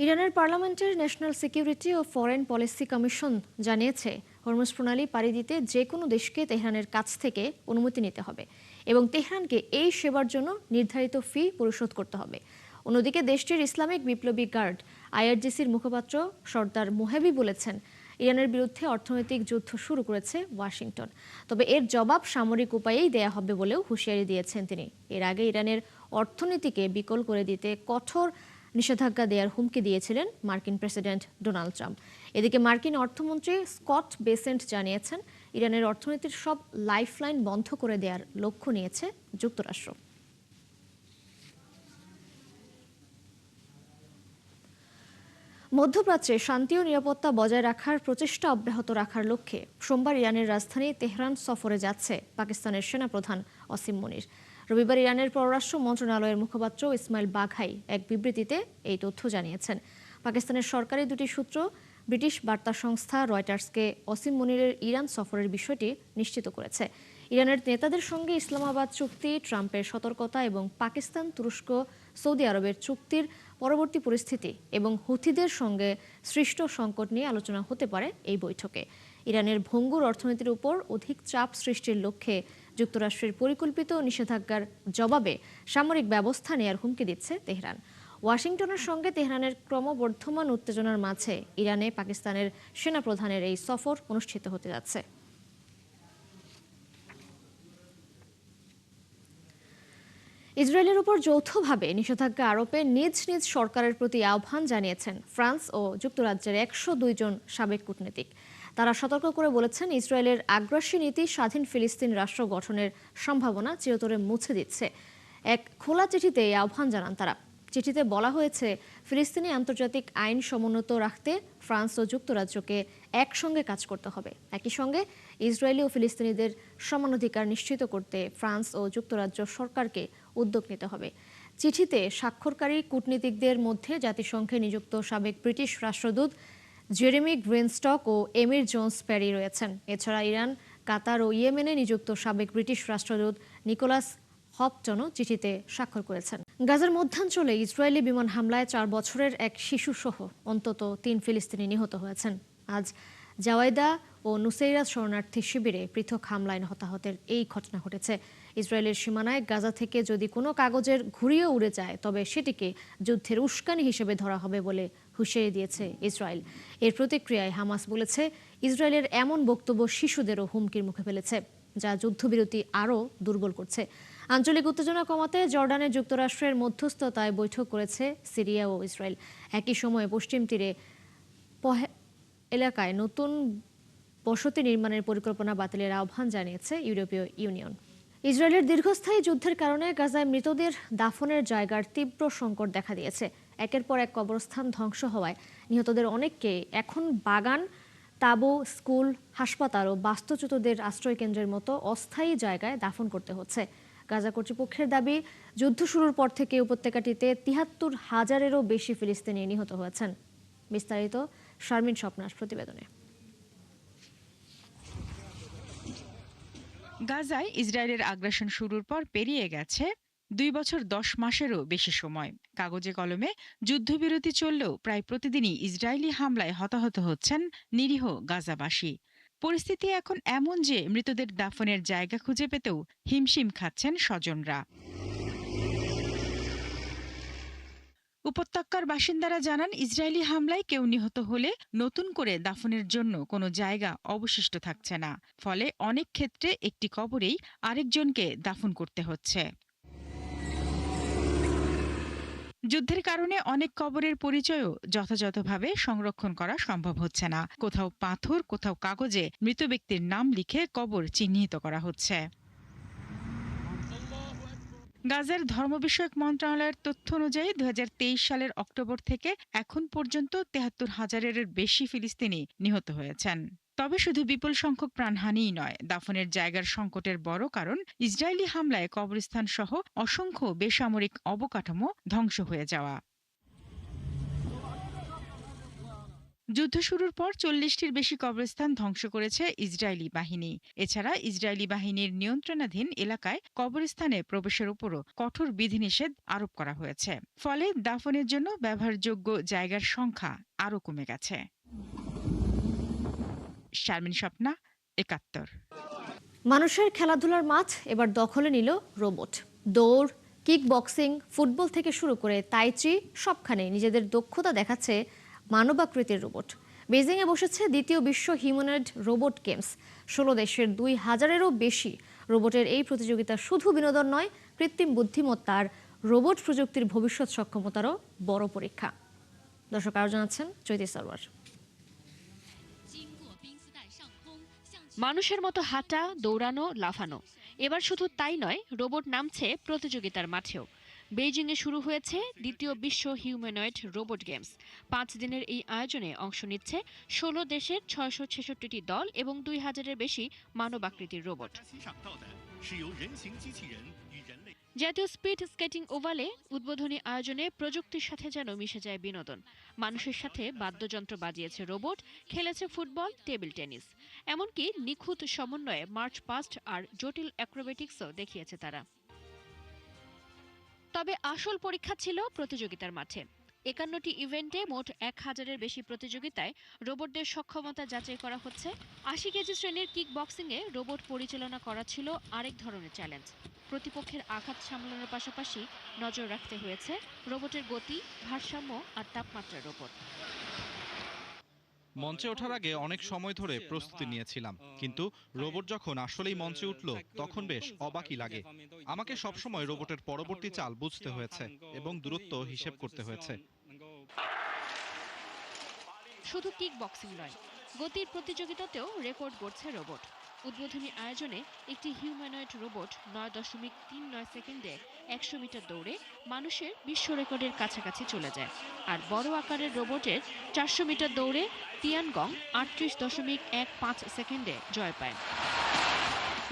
ইরানের পার্লামেন্টের national security ও foreign policy commission জানিয়েছে হরমুজ প্রণালী পাড়ি দিতে যে কোনো দেশকে তেহরানের কাছ থেকে অনুমতি নিতে হবে এবং তেহরানকে এই সেবার জন্য নির্ধারিত ফি পরিশোধ করতে হবে। অন্যদিকে দেশটির ইসলামিক বিপ্লবী গার্ড আইআরজিসির মুখপাত্র সর্দার মোহেবি বলেছেন, ইরানের বিরুদ্ধে অর্থনৈতিক যুদ্ধ শুরু করেছে ওয়াশিংটন, তবে এর জবাব সামরিক উপায়েই দেয়া হবে বলেও হুঁশিয়ারি দিয়েছেন তিনি। এর আগে ইরানের অর্থনীতিকে বিকল করে দিতে কঠোর নিষেধাজ্ঞা দেওয়ার হুমকি দিয়েছিলেন মার্কিন প্রেসিডেন্ট ডোনাল্ড ট্রাম্প। এদিকে মার্কিন অর্থমন্ত্রী স্কট বেসেন্ট জানিয়েছেন, ইরানের অর্থনীতির সব লাইফলাইন বন্ধ করে দেওয়ার লক্ষ্য নিয়েছে যুক্তরাষ্ট্র। মধ্যপ্রাচ্যে শান্তি ও নিরাপত্তা বজায় রাখার প্রচেষ্টা অব্যাহত রাখার লক্ষ্যে সোমবার ইরানের রাজধানী তেহরান সফরে যাচ্ছে পাকিস্তানের সেনাপ্রধান অসীম মুনির। রবিবার ইরানের পররাষ্ট্র মন্ত্রণালয়ের মুখপাত্র ইসমাইল বাঘাই এক বিবৃতিতে এই তথ্য জানিয়েছেন। পাকিস্তানের সরকারি দুটি সূত্র ব্রিটিশ বার্তা সংস্থা রয়টার্সকে অসীম মুনিরের ইরান সফরের বিষয়টি নিশ্চিত করেছে। ইরানের নেতাদের সঙ্গে ইসলামাবাদ চুক্তি, ট্রাম্পের সতর্কতা এবং পাকিস্তান, তুরস্ক, সৌদি আরবের চুক্তির পরবর্তী পরিস্থিতি এবং হুথিদের সঙ্গে সৃষ্ট সংকট নিয়ে আলোচনা হতে পারে এই বৈঠকে। ইরানের ভঙ্গুর অর্থনীতির উপর অধিক চাপ সৃষ্টির লক্ষ্যে যুক্তরাষ্ট্রের পরিকল্পিত নিষেধাজ্ঞার জবাবে সামরিক ব্যবস্থা নেয়ার হুমকি দিচ্ছে তেহরান। ওয়াশিংটনের সঙ্গে তেহরানের ক্রমবর্ধমান উত্তেজনার মাঝে ইরানে পাকিস্তানের সেনাপ্রধানের এই সফর অনুষ্ঠিত হতে যাচ্ছে। ইসরায়েলের উপর যৌথভাবে নিষেধাজ্ঞা আরোপে নিজ নিজ সরকারের প্রতি আহ্বান জানিয়েছেন ফ্রান্স ও যুক্তরাজ্যের 102 জন সাবেক কূটনীতিক। তারা সতর্ক করে বলেছেন, ইসরায়েলের আগ্রাসী নীতি স্বাধীন ফিলিস্তিন রাষ্ট্র গঠনের সম্ভাবনা চিরতরে মুছে দিচ্ছে। এক খোলা চিঠিতে এই আহ্বান জানান তারা। চিঠিতে বলা হয়েছে, ফিলিস্তিনি আন্তর্জাতিক আইন সমুন্নত রাখতে ফ্রান্স ও যুক্তরাজ্যকে একসঙ্গে কাজ করতে হবে। একই সঙ্গে ইসরায়েলি ও ফিলিস্তিনিদের সমানাধিকার নিশ্চিত করতে ফ্রান্স ও যুক্তরাজ্য সরকারকে উদ্যোগ নিতে হবে। চিঠিতে স্বাক্ষরকারী কূটনীতিকদের মধ্যে জাতিসংঘে নিযুক্ত সাবেক ব্রিটিশ রাষ্ট্রদূত জেরেমি গ্রেনস্টক ও এমির জোন্স প্যারি রয়েছেন। এছাড়া ইরান, কাতার ও ইয়েমেনে নিযুক্ত সাবেক ব্রিটিশ রাষ্ট্রদূত নিকোলাস হপটনও চিঠিতে স্বাক্ষর করেছেন। গাজার মধ্যাঞ্চলে ইসরায়েলি বিমান হামলায় 4 বছরের এক শিশুসহ অন্তত 3 ফিলিস্তিনি নিহত হয়েছেন। আজ জাওয়াইদা ও নুসেইরাত শরণার্থী শিবিরে পৃথক হামলায় হতাহতের এই ঘটনা ঘটেছে। ইসরায়েলের সীমানায় গাজা থেকে যদি কোনো কাগজের ঘুরিয়ে উড়ে যায়, তবে সেটিকে যুদ্ধের উস্কানি হিসেবে ধরা হবে বলে হুঁশিয়ারি দিয়েছে ইসরায়েল। এর প্রতিক্রিয়ায় হামাস বলেছে, ইসরায়েলের এমন বক্তব্য শিশুদেরও হুমকির মুখে ফেলেছে, যা যুদ্ধবিরতি আরও দুর্বল করছে। আঞ্চলিক উত্তেজনা কমাতে জর্ডানে যুক্তরাষ্ট্রের মধ্যস্থতায় বৈঠক করেছে সিরিয়া ও ইসরায়েল। একই সময়ে পশ্চিম তীরে এলাকায় নতুন বসতি নির্মাণের পরিকল্পনা বাতিলের আহ্বান জানিয়েছে ইউরোপীয় ইউনিয়ন। ইসরায়েলের দীর্ঘস্থায়ী যুদ্ধের কারণে গাজায় মৃতদের দাফনের জায়গার তীব্র সংকট দেখা দিয়েছে। একের পর এক কবরস্থান ধ্বংস হওয়ায় নিহতদের অনেককে এখন বাগান, তাঁবু, স্কুল, হাসপাতাল ও বাস্তুচ্যুতদের আশ্রয়কেন্দ্রের মতো অস্থায়ী জায়গায় দাফন করতে হচ্ছে। গাজা কর্তৃপক্ষের দাবি, যুদ্ধ শুরুর পর থেকে উপত্যকাটিতে ৭৩,০০০-এরও বেশি ফিলিস্তিনি নিহত হয়েছেন। বিস্তারিত শারমিন স্বপ্নার প্রতিবেদনে। গাজায় ইসরায়েলের আগ্রাসন শুরুর পর পেরিয়ে গেছে 2 বছর 10 মাসেরও বেশি সময়। কাগজে কলমে যুদ্ধবিরতি চললেও প্রায় প্রতিদিনই ইসরায়েলি হামলায় হতাহত হচ্ছেন নিরীহ গাজাবাসী। পরিস্থিতি এখন এমন যে মৃতদের দাফনের জায়গা খুঁজে পেতেও হিমশিম খাচ্ছেন স্বজনরা। উপত্যকার বাসিন্দারা জানান, ইসরায়েলি হামলায় কেউ নিহত হলে নতুন করে দাফনের জন্য কোনো জায়গা অবশিষ্ট থাকছে না। ফলে অনেক ক্ষেত্রে একটি কবরেই আরেকজনকে দাফন করতে হচ্ছে। যুদ্ধের কারণে অনেক কবরের পরিচয়ও যথাযথভাবে সংরক্ষণ করা সম্ভব হচ্ছে না। কোথাও পাথর, কোথাও কাগজে মৃত ব্যক্তির নাম লিখে কবর চিহ্নিত করা হচ্ছে। গাজার ধর্ম বিষয়ক মন্ত্রণালয়ের তথ্য অনুযায়ী ২০২৩ সালের অক্টোবর থেকে এখন পর্যন্ত ৭৩,০০০-এর বেশি ফিলিস্তিনি নিহত হয়েছেন। তবে শুধু বিপুল সংখ্যক প্রাণহানিই নয়, দাফনের জায়গার সংকটের বড় কারণ ইসরায়েলি হামলায় কবরস্থান সহ অসংখ্য বেসামরিক অবকাঠামো ধ্বংস হয়ে যাওয়া। যুদ্ধ শুরুর পর ৪০টির বেশি কবরস্থান ধ্বংস করেছে ইসরায়েলি বাহিনী। এছাড়া ইসরায়েলি বাহিনীর নিয়ন্ত্রণাধীন এলাকায় কবরস্থানে প্রবেশের উপরও কঠোর বিধিনিষেধ আরোপ করা হয়েছে। ফলে দাফনের জন্য ব্যবহারযোগ্য জায়গার সংখ্যা আরও কমে গেছে। শারমিন স্বপ্না, ৭১। মানুষের খেলাধুলার মাঠ এবার দখলে নিল রোবট। দৌড়, কিক বক্সিং, ফুটবল থেকে শুরু করে তাইচি সবখানে নিজেদের দক্ষতা দেখাচ্ছে মানবাকৃতির রোবট। বেজিংয়ে বসেছে দ্বিতীয় বিশ্ব হিউম্যানয়েড রোবট গেমস। ১৬ দেশের ২,০০০-এরও বেশি রোবটের এই প্রতিযোগিতা শুধু বিনোদন নয়, কৃত্রিম বুদ্ধিমত্তার রোবট প্রযুক্তির ভবিষ্যৎ সক্ষমতারও বড় পরীক্ষা। দর্শক আরও জানাচ্ছেন চৈতি সরওয়ার। মানুষের মতো হাঁটা, দৌড়ানো, লাফানো, এবার শুধু তাই নয়, রোবট নামছে প্রতিযোগিতার মাঠেও। বেইজিংয়ে শুরু হয়েছে দ্বিতীয় বিশ্ব হিউম্যানয়েড রোবট গেমস। ৫ দিনের এই আয়োজনে অংশ নিচ্ছে ১৬ দেশের ৬৬৬টি দল এবং ২,০০০-এর বেশি মানবাকৃতির রোবট। জাতীয় স্পিড স্কেটিং ওভালে উদ্বোধনী আয়োজনে প্রযুক্তির সাথে যেন মিশে যায় বিনোদন। মানুষের সাথে বাদ্যযন্ত্র বাজিয়েছে রোবট, খেলেছে ফুটবল, টেবিল টেনিস, এমনকি নিখুঁত সমন্বয়ে মার্চ পাস্ট আর জটিল অ্যাক্রোবেটিক্সও দেখিয়েছে তারা। তবে আসল পরীক্ষা ছিল প্রতিযোগিতার মাঠে। ৫১টি ইভেন্টে মোট ১,০০০-এর বেশি প্রতিযোগিতায় রোবটদের সক্ষমতা যাচাই করা হচ্ছে। ৮০ কেজি শ্রেণীর কিক বক্সিংয়ে রোবট পরিচালনা করা ছিল আরেক ধরনের চ্যালেঞ্জ। প্রতিপক্ষের আঘাত সামলানোর পাশাপাশি নজর রাখতে হয়েছে রোবটের গতি, ভারসাম্য আর তাপমাত্রার ওপর। মঞ্চে ওঠার আগে অনেক সময় ধরে প্রস্তুতি নিয়েছিলাম, কিন্তু রোবট যখন আসলেই মঞ্চে উঠল তখন বেশ অবাকই লাগে। আমাকে সবসময় রোবটের পরবর্তী চাল বুঝতে হয়েছে এবং দূরত্ব হিসেব করতে হয়েছে। শুধু কিক বক্সিং নয়, গতির প্রতিযোগিতাতেও রেকর্ড গড়ছে রোবট। উদ্বোধনী আয়োজনে একটি হিউম্যানয়েড রোবট ৯.৩৯ সেকেন্ডে ১০০ মিটার দৌড়ে মানুষের বিশ্ব রেকর্ডের কাছাকাছি চলে যায়। আর বড় আকারের রোবটের ৪০০ মিটার দৌড়ে তিয়ানগং ৩৮.১৫ সেকেন্ডে জয় পায়।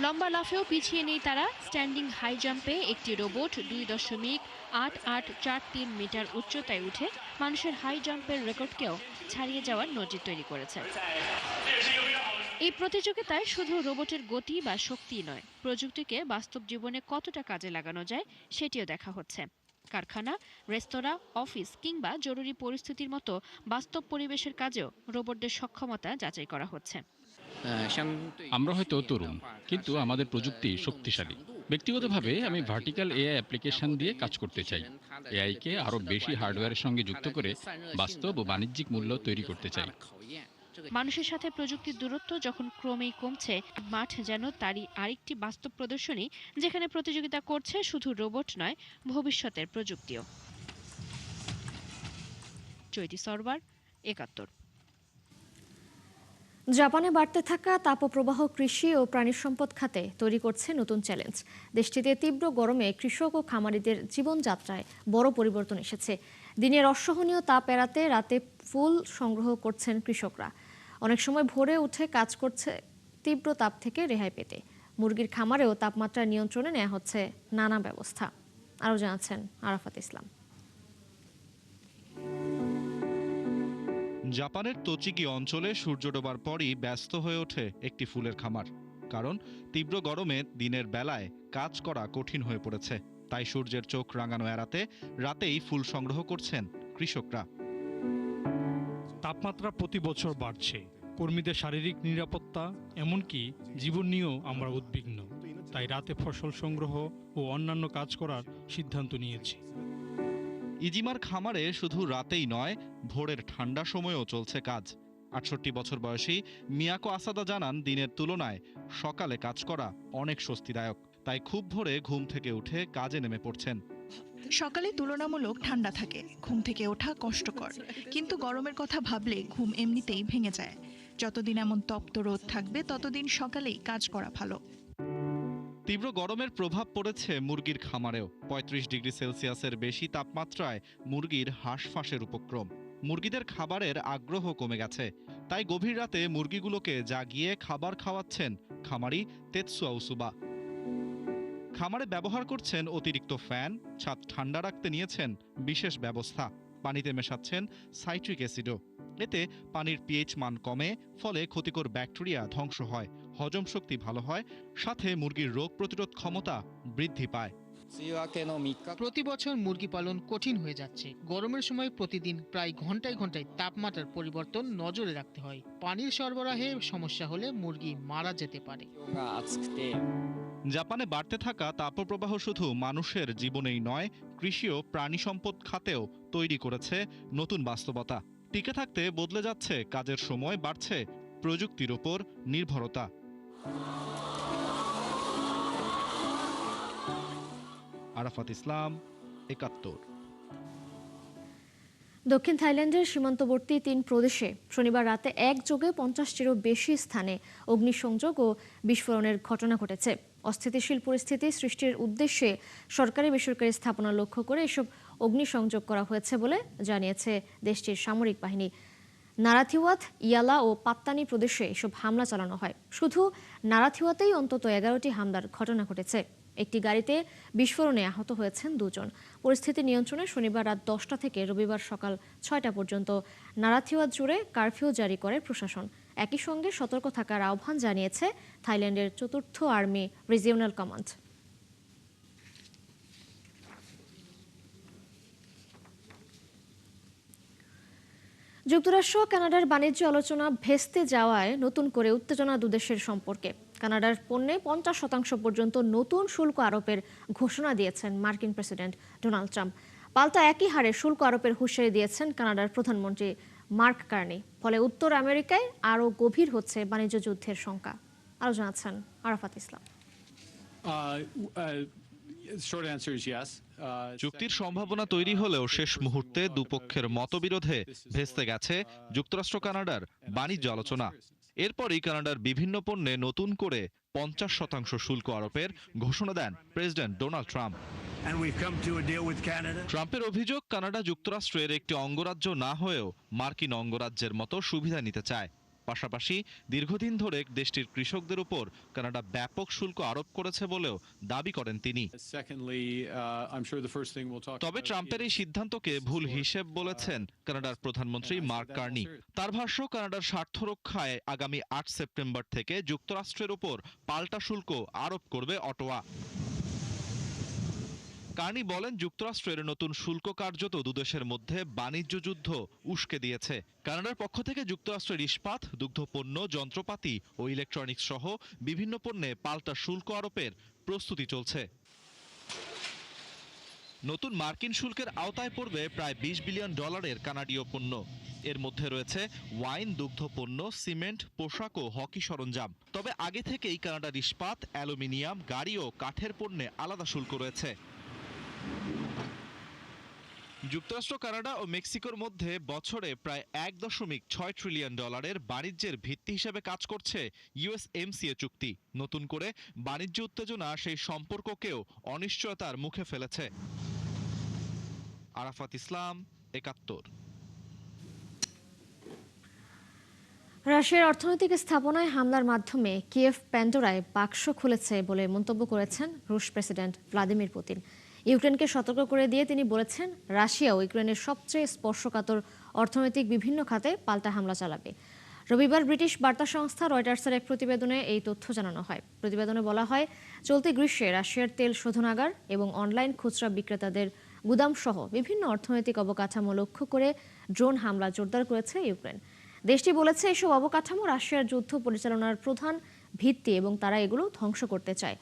লম্বা লাফেও পিছিয়ে নেই তারা। স্ট্যান্ডিং হাই জাম্পে একটি রোবট ২.৮৮৪৩ মিটার উচ্চতায় উঠে মানুষের হাই জাম্পের রেকর্ডকেও ছাড়িয়ে যাওয়ার নজির তৈরি করেছে। এই প্রতিযোগিতায় শুধু রোবটের গতি বা শক্তি নয়, প্রযুক্তিকে বাস্তব জীবনে কতটা কাজে লাগানো যায় সেটিও দেখা হচ্ছে। কারখানা, রেস্তোরাঁ, অফিস কিংবা জরুরি পরিস্থিতির মতো বাস্তব পরিবেশের কাজেও রোবটদের সক্ষমতা যাচাই করা হচ্ছে। আমরা হয়তো তরুণ, কিন্তু আমাদের প্রযুক্তি শক্তিশালী। ব্যক্তিগতভাবে আমি ভার্টিক্যাল এআই অ্যাপ্লিকেশন দিয়ে কাজ করতে চাই। এআইকে আরও বেশি হার্ডওয়্যারের সঙ্গে যুক্ত করে বাস্তব ও বাণিজ্যিক মূল্য তৈরি করতে চাই। মানুষের সাথে প্রযুক্তির দূরত্ব যখন ক্রমেই কমছে, মাঠ যেন তারই আরেকটি বাস্তব প্রদর্শনী, যেখানে প্রতিযোগিতা করছে শুধু রোবট নয়, ভবিষ্যতের প্রযুক্তিও। চৈতি সরওয়ার, ৭১। জাপানে বাড়তে থাকা তাপপ্রবাহ কৃষি ও প্রাণী সম্পদ খাতে তৈরি করছে নতুন চ্যালেঞ্জ। দেশটিতে তীব্র গরমে কৃষক ও খামারিদের জীবনযাত্রায় বড় পরিবর্তন এসেছে। দিনের অসহনীয় তাপ এড়াতে রাতে ফুল সংগ্রহ করছেন কৃষকরা। অনেক সময় ভোরে উঠে কাজ করছে তীব্র তাপ থেকে রেহাই পেতে। মুরগির খামারেও তাপমাত্রা নিয়ন্ত্রণে নেওয়া হচ্ছে নানা ব্যবস্থা। আরও জানাচ্ছেন আরাফাত ইসলাম। জাপানের তোচিকি অঞ্চলে সূর্য ডোবার পরই ব্যস্ত হয়ে ওঠে একটি ফুলের খামার। কারণ তীব্র গরমে দিনের বেলায় কাজ করা কঠিন হয়ে পড়েছে। তাই সূর্যের চোখ রাঙানো এড়াতে রাতেই ফুল সংগ্রহ করছেন কৃষকরা। তাপমাত্রা প্রতি বছর বাড়ছে, কর্মীদের শারীরিক নিরাপত্তা এমনকি জীবন নিয়েও আমরা উদ্বিগ্ন। তাই রাতে ফসল সংগ্রহ ও অন্যান্য কাজ করার সিদ্ধান্ত নিয়েছি। ইজিমার খামারে শুধু রাতেই নয়, ভোরের ঠান্ডা সময়েও চলছে কাজ। ৬৮ বছর বয়সী মিয়াকো আসাদা জানান, দিনের তুলনায় সকালে কাজ করা অনেক স্বস্তিদায়ক। তাই খুব ভোরে ঘুম থেকে উঠে কাজে নেমে পড়ছেন। সকালে তুলনামূলক ঠান্ডা থাকে, ঘুম থেকে ওঠা কষ্টকর, কিন্তু গরমের কথা ভাবলে ঘুম এমনিতেই ভেঙে যায়। যতদিন এমন তপ্ত রোদ থাকবে ততদিন সকালেই কাজ করা ভালো। তীব্র গরমের প্রভাব পড়েছে মুরগির খামারেও। ৩৫ ডিগ্রি সেলসিয়াসের বেশি তাপমাত্রায় মুরগির হাঁসফাঁসের উপক্রম। মুরগিদের খাবারের আগ্রহ কমে গেছে। তাই গভীর রাতে মুরগিগুলোকে জাগিয়ে খাবার খাওয়াচ্ছেন খামারি তেতসুয়া উসুবা। খামারে ব্যবহার করছেন অতিরিক্ত ফ্যান, ছাদ ঠান্ডা রাখতে নিয়েছেন বিশেষ ব্যবস্থা। পানিতে মেশাচ্ছেন সাইট্রিক অ্যাসিডও। এতে পানির পিএইচ মান কমে, ফলে ক্ষতিকর ব্যাকটেরিয়া ধ্বংস হয়, হজম শক্তি ভালো হয়, সাথে মুরগির রোগ প্রতিরোধ ক্ষমতা বৃদ্ধি পায়। প্রতি বছর মুরগি পালন কঠিন হয়ে যাচ্ছে। গরমের সময় প্রতিদিন প্রায় ঘন্টায় ঘন্টায় তাপমাত্রার পরিবর্তন নজরে রাখতে হয়। পানির সরবরাহে সমস্যা হলে মুরগি মারা যেতে পারে। জাপানে বাড়তে থাকা তাপপ্রবাহ শুধু মানুষের জীবনেই নয়, কৃষি ও প্রাণী সম্পদ খাতেও তৈরি করেছে নতুন বাস্তবতা। টিকে থাকতে বদলে যাচ্ছে কাজের সময়, বাড়ছে প্রযুক্তির ওপর নির্ভরতা। আরাফাত ইসলাম, ৭১। দক্ষিণ থাইল্যান্ডের সীমান্তবর্তী ৩ প্রদেশে শনিবার রাতে একযোগে ৫০টিরও বেশি স্থানে অগ্নিসংযোগ ও বিস্ফোরণের ঘটনা ঘটেছে। অস্থিতিশীল পরিস্থিতি সৃষ্টির উদ্দেশ্যে সরকারি বেসরকারি স্থাপনা লক্ষ্য করে এসব অগ্নিসংযোগ করা হয়েছে বলে জানিয়েছে দেশটির সামরিক বাহিনী। নারাথিওয়াত, ইয়ালা ও পাত্তানি প্রদেশে এসব হামলা চালানো হয়। শুধু নারাথিওয়াতেই অন্তত ১১টি হামলার ঘটনা ঘটেছে। একটি গাড়িতে বিস্ফোরণে আহত হয়েছেন ২ জন। পরিস্থিতি নিয়ন্ত্রণে শনিবার রাত ১০টা থেকে রবিবার সকাল ৬টা পর্যন্ত নারাথিওয়াত জুড়ে কারফিউ জারি করে প্রশাসন। একই সঙ্গে সতর্ক থাকার আহ্বান জানিয়েছে থাইল্যান্ডের ৪র্থ আর্মি রিজিওনাল কমান্ড। যুক্তরাষ্ট্র কানাডার বাণিজ্য আলোচনা ভেস্তে যাওয়ায় নতুন করে উত্তেজনা দুদেশের সম্পর্কে। কানাডার পণ্যে ৫০% পর্যন্ত নতুন শুল্ক আরোপের ঘোষণা দিয়েছেন মার্কিন প্রেসিডেন্ট ডোনাল্ড ট্রাম্প। পাল্টা একই হারে শুল্ক আরোপের হুঁশিয়ারি দিয়েছেন কানাডার প্রধানমন্ত্রী মার্ক কার্নি। ফলে উত্তর আমেরিকায় আরও গভীর হচ্ছে বাণিজ্য যুদ্ধের শঙ্কা। আরও জানাচ্ছেন আরাফাত ইসলাম। চুক্তির সম্ভাবনা তৈরি হলেও শেষ মুহূর্তে দুপক্ষের মতবিরোধে ভেস্তে গেছে যুক্তরাষ্ট্র কানাডার বাণিজ্য আলোচনা। এরপরই কানাডার বিভিন্ন পণ্যে নতুন করে ৫০% শুল্ক আরোপের ঘোষণা দেন প্রেসিডেন্ট ডোনাল্ড ট্রাম্প। ট্রাম্পের অভিযোগ, কানাডা যুক্তরাষ্ট্রের একটি অঙ্গরাজ্য না হয়েও মার্কিন অঙ্গরাজ্যের মতো সুবিধা নিতে চায়। পাশাপাশি দীর্ঘদিন ধরে দেশটির কৃষকদের উপর কানাডা ব্যাপক শুল্ক আরোপ করেছে বলেও দাবি করেন তিনি। তবে ট্রাম্পের এই সিদ্ধান্তকে ভুল হিসেব বলেছেন কানাডার প্রধানমন্ত্রী মার্ক কার্নি। তার ভাষ্য, কানাডার স্বার্থ রক্ষায় আগামী ৮ সেপ্টেম্বর থেকে যুক্তরাষ্ট্রের উপর পাল্টা শুল্ক আরোপ করবে অটোয়া। কার্নি বলেন, যুক্তরাষ্ট্রের নতুন শুল্ক কার্যত দুদেশের মধ্যে বাণিজ্য যুদ্ধ উস্কে দিয়েছে। কানাডার পক্ষ থেকে যুক্তরাষ্ট্রের ইস্পাত, দুগ্ধপণ্য, যন্ত্রপাতি ও ইলেকট্রনিক্স সহ বিভিন্ন পণ্যে পাল্টা শুল্ক আরোপের প্রস্তুতি চলছে। নতুন মার্কিন শুল্কের আওতায় পড়বে প্রায় $২০ বিলিয়ন কানাডীয় পণ্য। এর মধ্যে রয়েছে ওয়াইন, দুগ্ধপণ্য, সিমেন্ট, পোশাক ও হকি সরঞ্জাম। তবে আগে থেকেই কানাডার ইস্পাত, অ্যালুমিনিয়াম, গাড়ি ও কাঠের পণ্যে আলাদা শুল্ক রয়েছে। যুক্তরাষ্ট্র, কানাডা ও মেক্সিকোর মধ্যে বছরে প্রায় $১.৬ ট্রিলিয়ন বাণিজ্যের ভিত্তি হিসেবে কাজ করছে ইউএসএমসিএ চুক্তি। নতুন করে বাণিজ্য উত্তেজনা সেই সম্পর্ককেও অনিশ্চয়তার মুখে ফেলেছে। আরাফাত ইসলাম, ৭১। রাশিয়ার অর্থনৈতিক স্থাপনায় হামলার মাধ্যমে কিয়েভ প্যান্ডোরায় বাক্স খুলেছে বলে মন্তব্য করেছেন রুশ প্রেসিডেন্ট ভ্লাদিমির পুতিন। ইউক্রেনকে সতর্ক করে দিয়ে তিনি বলেছেন, রাশিয়াও ইউক্রেনের সবচেয়ে স্পর্শকাতর অর্থনৈতিক বিভিন্ন খাতে পাল্টা হামলা চালাবে। রবিবার ব্রিটিশ বার্তা সংস্থা রয়টার্সের এক প্রতিবেদনে এই তথ্য জানানো হয়। প্রতিবেদনে বলা হয়, চলতি গ্রীষ্মে রাশিয়ার তেল শোধনাগার এবং অনলাইন খুচরা বিক্রেতাদের গুদাম সহ বিভিন্ন অর্থনৈতিক অবকাঠামো লক্ষ্য করে ড্রোন হামলা জোরদার করেছে ইউক্রেন। দেশটি বলেছে, এসব অবকাঠামো রাশিয়ার যুদ্ধ পরিচালনার প্রধান ভিত্তি এবং তারা এগুলো ধ্বংস করতে চায়।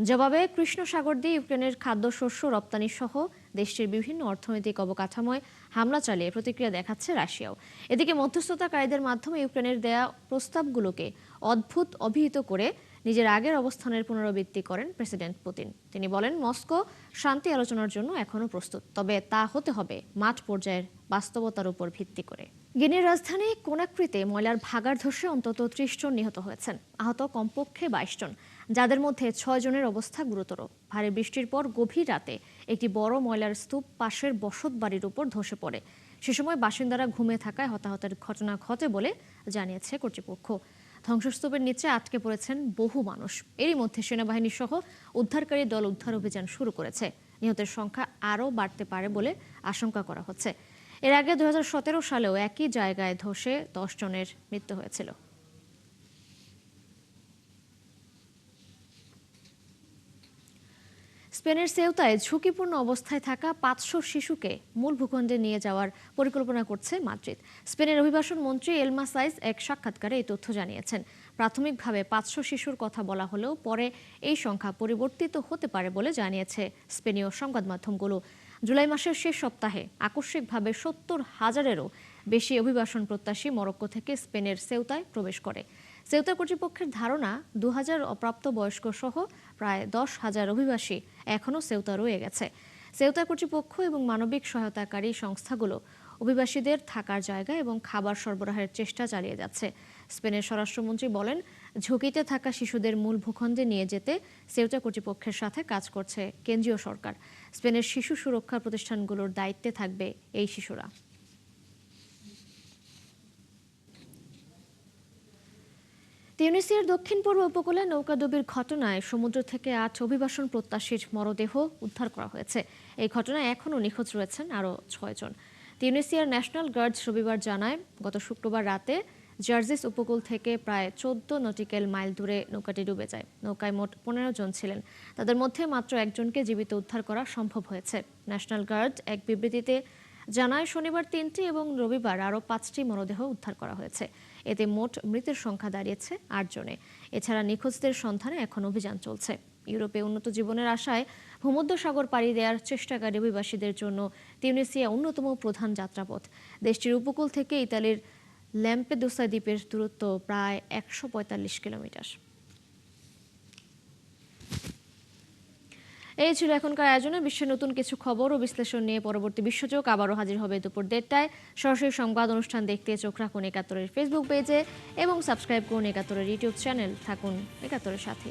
জবাবে কৃষ্ণ সাগর দিয়ে ইউক্রেনের খাদ্যশস্য রপ্তানি সহ দেশটির বিভিন্ন অর্থনৈতিক অবকাঠামোয় হামলা চালিয়ে প্রতিক্রিয়া দেখাচ্ছে রাশিয়াও। এদিকে মধ্যস্থতাকারীদের মাধ্যমে ইউক্রেনের দেয়া প্রস্তাবগুলোকে অদ্ভুত অভিহিত করে নিজের আগের অবস্থানের পুনরাবৃত্তি করেন প্রেসিডেন্ট পুতিন। তিনি বলেন, মস্কো শান্তি আলোচনার জন্য এখনও প্রস্তুত, তবে তা হতে হবে মাঠ পর্যায়ের বাস্তবতার উপর ভিত্তি করে। গিনির রাজধানী কোনাক্রিতে ময়লার ভাগাড় ধসে অন্তত ৩০ জন নিহত হয়েছেন, আহত কমপক্ষে ২২ জন, যাদের মধ্যে ৬ জনের অবস্থা গুরুতর। ভারী বৃষ্টির পর গভীর রাতে একটি বড় ময়লার স্তূপ পাশের বসত বাড়ির উপর ধসে পড়ে। সে সময় বাসিন্দারা ঘুমিয়ে থাকায় হতাহতের ঘটনা ঘটে বলে জানিয়েছে কর্তৃপক্ষ। ধ্বংসস্তূপের নিচে আটকে পড়েছেন বহু মানুষ। এরই মধ্যে সেনাবাহিনী সহ উদ্ধারকারী দল উদ্ধার অভিযান শুরু করেছে। নিহতের সংখ্যা আরও বাড়তে পারে বলে আশঙ্কা করা হচ্ছে। এর আগে 2017 সালেও একই জায়গায় ধসে 10 জনের মৃত্যু হয়েছিল। স্পেনের সেউতায় ঝুঁকিপূর্ণ অবস্থায় থাকা 500 শিশুকে মূল ভূখণ্ডে নিয়ে যাওয়ার পরিকল্পনা করছে মাদ্রিদ। স্পেনের অভিবাসন মন্ত্রী এলমা সাইজ এক সাক্ষাৎকারে এই তথ্য জানিয়েছেন। প্রাথমিকভাবে 500 শিশুর কথা বলা হলেও পরে এই সংখ্যা পরিবর্তিত হতে পারে বলে জানিয়েছে স্পেনীয় সংবাদ মাধ্যমগুলো। জুলাই মাসের শেষ সপ্তাহে আকস্মিকভাবে 70,000-এরও বেশি অভিবাসন প্রত্যাশী মরক্কো থেকে স্পেনের সেউতায় প্রবেশ করে। সেউতা কর্তৃপক্ষের ধারণা 2000 অপ্রাপ্তবয়স্ক সহ প্রায় 10,000 অভিবাসী এখনও সেউতা রয়ে গেছে। সেউতা কর্তৃপক্ষ এবং মানবিক সহায়তাকারী সংস্থাগুলো অভিবাসীদের থাকার জায়গা এবং খাবার সরবরাহের চেষ্টা চালিয়ে যাচ্ছে। স্পেনের স্বরাষ্ট্রমন্ত্রী বলেন, ঝুঁকিতে থাকা শিশুদের মূল ভূখণ্ডে নিয়ে যেতে সেউতা কর্তৃপক্ষের সাথে কাজ করছে কেন্দ্রীয় সরকার। স্পেনের শিশু সুরক্ষা প্রতিষ্ঠানগুলোর দায়িত্বে থাকবে এই শিশুরা। তিউনিসিয়ার দক্ষিণ পূর্ব উপকূলে নৌকাডুবির ঘটনায় সমুদ্র থেকে 8 অভিবাসন প্রত্যাশীর মরদেহ উদ্ধার করা হয়েছে। এই ঘটনায় এখনও নিখোঁজ রয়েছেন আরও 6 জন। তিউনিসিয়ার ন্যাশনাল গার্ড রবিবার জানায়, গত শুক্রবার রাতে জার্জিস উপকূল থেকে প্রায় 14 নটিক্যাল মাইল দূরে নৌকাটি ডুবে যায়। নৌকায় মোট 15 জন ছিলেন। তাদের মধ্যে মাত্র একজনকে জীবিত উদ্ধার করা সম্ভব হয়েছে। ন্যাশনাল গার্ড এক বিবৃতিতে জানায়, শনিবার 3টি এবং রবিবার আরও 5টি মরদেহ উদ্ধার করা হয়েছে। এতে মোট মৃতের সংখ্যা দাঁড়িয়েছে 8 জনে। এছাড়া নিখোঁজদের সন্ধানে এখন অভিযান চলছে। ইউরোপে উন্নত জীবনের আশায় ভূমধ্যসাগর পাড়ি দেওয়ার চেষ্টাকারী অভিবাসীদের জন্য তিউনিসিয়া অন্যতম প্রধান যাত্রাপথ। দেশটির উপকূল থেকে ইতালির ল্যাম্পেদুসা দ্বীপের দূরত্ব প্রায় 145 কিলোমিটার। এই ছিল এখনকার আয়োজনে। বিশ্বের নতুন কিছু খবর ও বিশ্লেষণ নিয়ে পরবর্তী বিশ্বযোগ আবারও হাজির হবে দুপুর 1:30টায়। সরাসরি সংবাদ অনুষ্ঠান দেখতে চোখ রাখুন 71-এর ফেসবুক পেজে এবং সাবস্ক্রাইব করুন 71-এর ইউটিউব চ্যানেল। থাকুন 71-এর সাথে।